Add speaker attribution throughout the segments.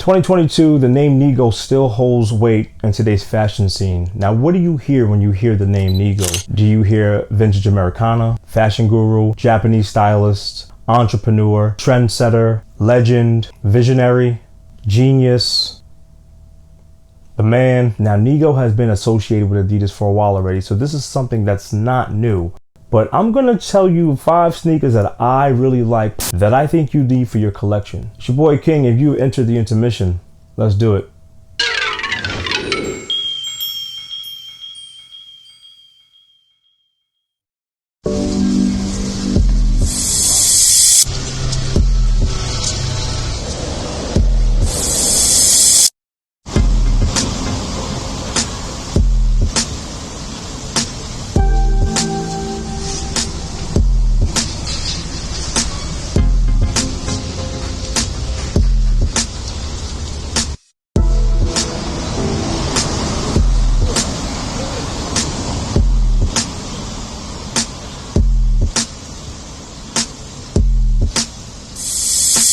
Speaker 1: 2022, the name Nigo still holds weight in today's fashion scene. Now, what do you hear when you hear the name Nigo? Do you hear vintage Americana, fashion guru, Japanese stylist, entrepreneur, trendsetter, legend, visionary, genius, the man? Now, Nigo has been associated with Adidas for a while already, so this is something that's not new. But I'm gonna tell you 5 sneakers that I really like that I think you need for your collection. It's your boy King. If you enter the intermission, let's do it.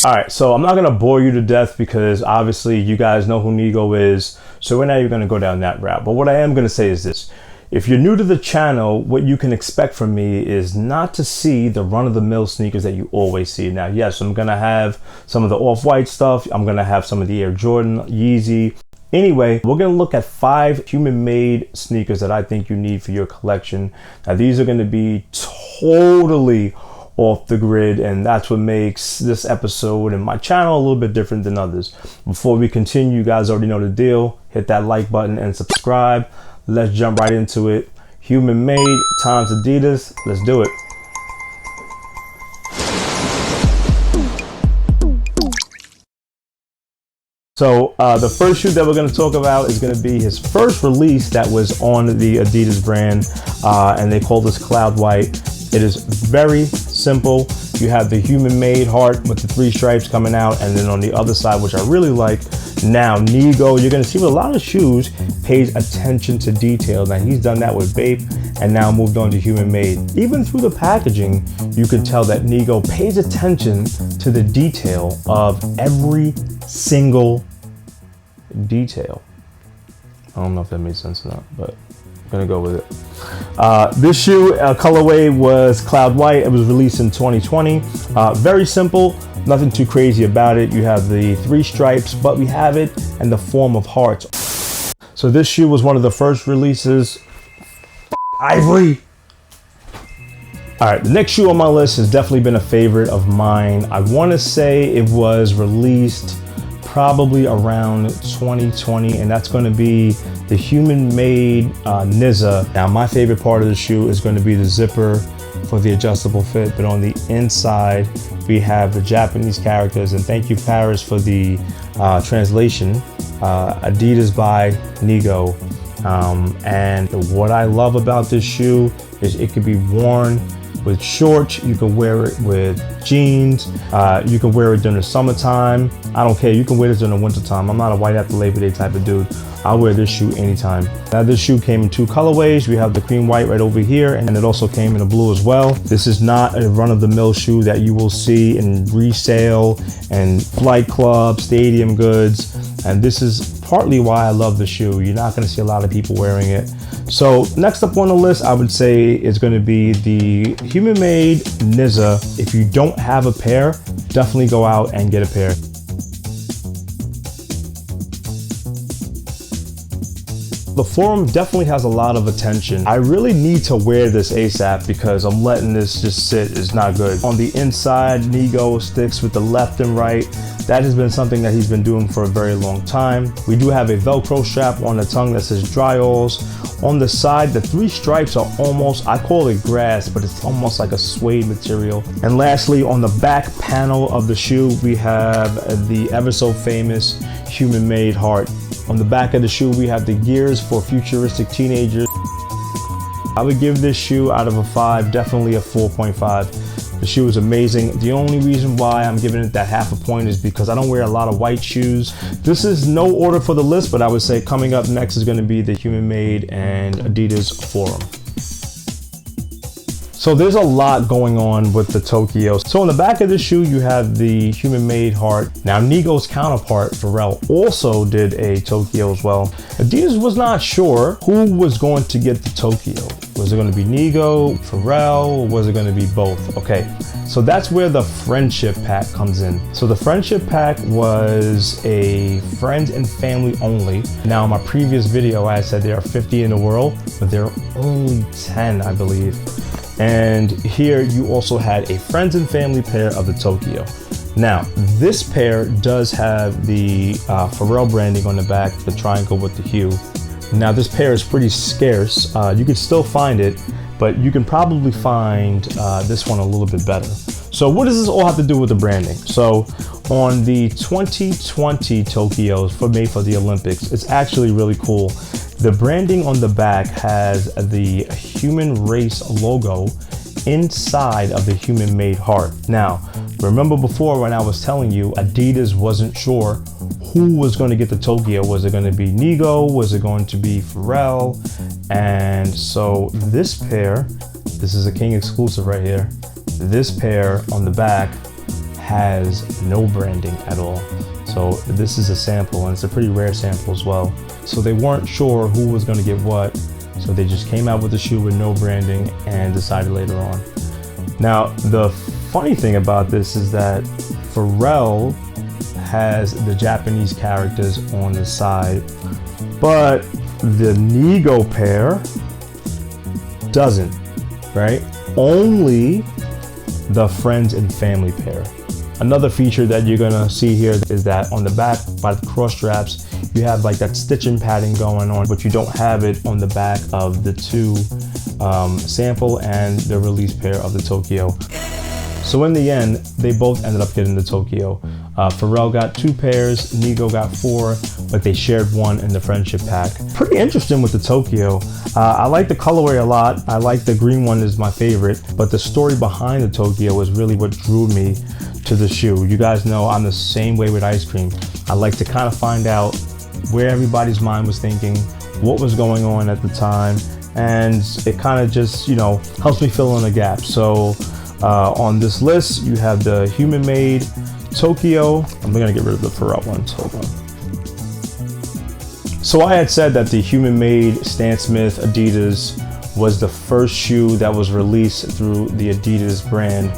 Speaker 1: All right, so I'm not gonna bore you to death because obviously you guys know who Nigo is, so we're not even gonna go down that route. But what I am gonna say is this. If you're new to the channel, what you can expect from me is not to see the run-of-the-mill sneakers that you always see. Now, yes, I'm gonna have some of the off-white stuff. I'm gonna have some of the Air Jordan, Yeezy. Anyway, we're gonna look at 5 human-made sneakers that I think you need for your collection. Now, these are gonna be totally off the grid, and that's what makes this episode and my channel a little bit different than others. Before we continue, you guys already know the deal. Hit that like button and subscribe. Let's jump right into it. Human made times Adidas. Let's do it. So the first shoe that we're going to talk about is going to be his first release that was on the Adidas brand, and they call this Cloud White. It is very simple. You have the human made heart with the 3 stripes coming out, and then on the other side, which I really like, now Nigo, you're gonna see with a lot of shoes, pays attention to detail. Now he's done that with Bape and now moved on to human made. Even through the packaging, you can tell that Nigo pays attention to the detail of every single detail. I don't know if that made sense or not, but gonna go with it. This shoe colorway was Cloud White. It was released in 2020. Very simple, nothing too crazy about it. You have the 3 stripes, but we have it in the form of hearts. So this shoe was one of the first releases. Ivory. All right, the next shoe on my list has definitely been a favorite of mine. I want to say it was released probably around 2020, and that's going to be the human made Nizza. Now my favorite part of the shoe is going to be the zipper for the adjustable fit, but on the inside we have the Japanese characters, and thank you Paris for the translation, Adidas by Nigo. And what I love about this shoe is it can be worn with shorts, you can wear it with jeans, you can wear it during the summertime. I don't care, you can wear this during the wintertime. I'm not a white after Labor Day type of dude. I'll wear this shoe anytime. Now this shoe came in 2 colorways. We have the cream white right over here, and it also came in a blue as well. This is not a run-of-the-mill shoe that you will see in resale and flight club, stadium goods. And this is partly why I love the shoe. You're not gonna see a lot of people wearing it. So next up on the list, I would say is gonna be the human made Nizza. If you don't have a pair, definitely go out and get a pair. The forum definitely has a lot of attention. I really need to wear this ASAP because I'm letting this just sit. It's not good. On the inside, Nigo sticks with the left and right. That has been something that he's been doing for a very long time. We do have a Velcro strap on the tongue that says dry alls. On the side, the 3 stripes are almost, I call it grass, but it's almost like a suede material. And lastly, on the back panel of the shoe, we have the ever so famous human made heart. On the back of the shoe, we have the gears for futuristic teenagers. I would give this shoe out of a 5, definitely a 4.5. The shoe is amazing. The only reason why I'm giving it that half a point is because I don't wear a lot of white shoes. This is no order for the list, but I would say coming up next is going to be the human made and Adidas Forum. So there's a lot going on with the Tokyo. So on the back of the shoe, you have the human-made heart. Now Nigo's counterpart, Pharrell, also did a Tokyo as well. Adidas was not sure who was going to get the Tokyo. Was it going to be Nigo, Pharrell, or was it going to be both? Okay, so that's where the friendship pack comes in. So the friendship pack was a friends and family only. Now in my previous video, I said there are 50 in the world, but there are only 10, I believe. And here you also had a friends and family pair of the Tokyo. Now, this pair does have the Pharrell branding on the back, the triangle with the hue. Now, this pair is pretty scarce. You can still find it, but you can probably find this one a little bit better. So what does this all have to do with the branding? So on the 2020 Tokyos made for the Olympics, it's actually really cool. The branding on the back has the human race logo inside of the human made heart. Now, remember before when I was telling you Adidas wasn't sure who was going to get the Tokyo? Was it going to be Nigo? Was it going to be Pharrell? And so this pair, this is a King exclusive right here. This pair on the back has no branding at all. So this is a sample, and it's a pretty rare sample as well. So they weren't sure who was going to get what. So they just came out with the shoe with no branding and decided later on. Now, the funny thing about this is that Pharrell has the Japanese characters on the side, but the Nigo pair doesn't, right? Only the friends and family pair. Another feature that you're gonna see here is that on the back by the cross straps, you have like that stitching pattern going on, but you don't have it on the back of the two sample and the release pair of the Tokyo. So in the end, they both ended up getting the Tokyo. Pharrell got 2 pairs, Nigo got 4, but they shared one in the friendship pack. Pretty interesting with the Tokyo. I like the colorway a lot. I like the green one is my favorite, but the story behind the Tokyo is really what drew me to the shoe. You guys know I'm the same way with ice cream. I like to kind of find out where everybody's mind was thinking, what was going on at the time, and it kind of just, you know, helps me fill in the gaps. So on this list, you have the human-made Tokyo. I'm gonna get rid of the Pharrell ones, hold on. So I had said that the human-made Stan Smith Adidas was the first shoe that was released through the Adidas brand.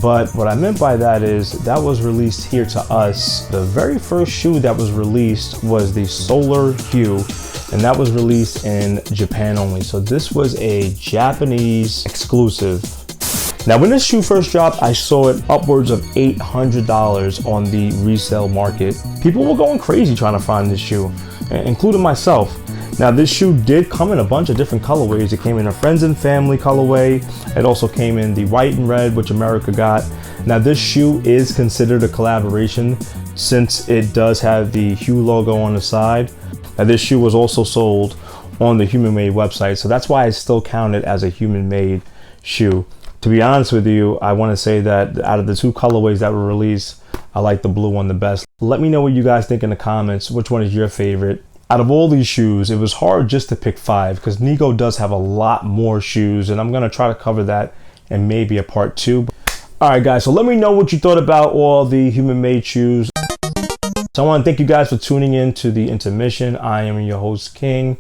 Speaker 1: But what I meant by that is that was released here to us. The very first shoe that was released was the Solar Hue, and that was released in Japan only. So this was a Japanese exclusive. Now, when this shoe first dropped, I saw it upwards of $800 on the resale market. People were going crazy trying to find this shoe, including myself. Now, this shoe did come in a bunch of different colorways. It came in a friends and family colorway. It also came in the white and red, which America got. Now, this shoe is considered a collaboration since it does have the Hue logo on the side. Now, this shoe was also sold on the Human Made website, so that's why I still count it as a Human Made shoe. To be honest with you, I want to say that out of the 2 colorways that were released, I like the blue one the best. Let me know what you guys think in the comments. Which one is your favorite? Out of all these shoes, it was hard just to pick 5 because Nigo does have a lot more shoes, and I'm going to try to cover that in maybe a part 2. All right, guys, so let me know what you thought about all the human-made shoes. So I want to thank you guys for tuning in to the intermission. I am your host, King.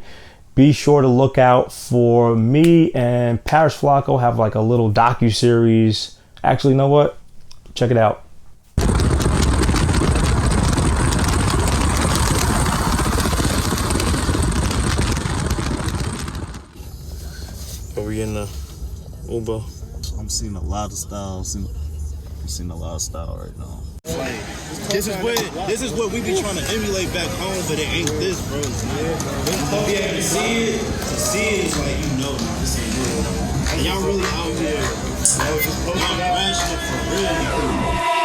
Speaker 1: Be sure to look out for me and Paris Flacco have like a little docu-series. Actually, you know what? Check it out. Are we in the Uber?
Speaker 2: I'm seeing a lot of styles. I'm seeing a lot of style right now.
Speaker 3: Like, this is what we be trying to emulate back home, but it ain't this, bro. To be able to see it is like, you know, this ain't it. And y'all really out here, y'all passionate for real.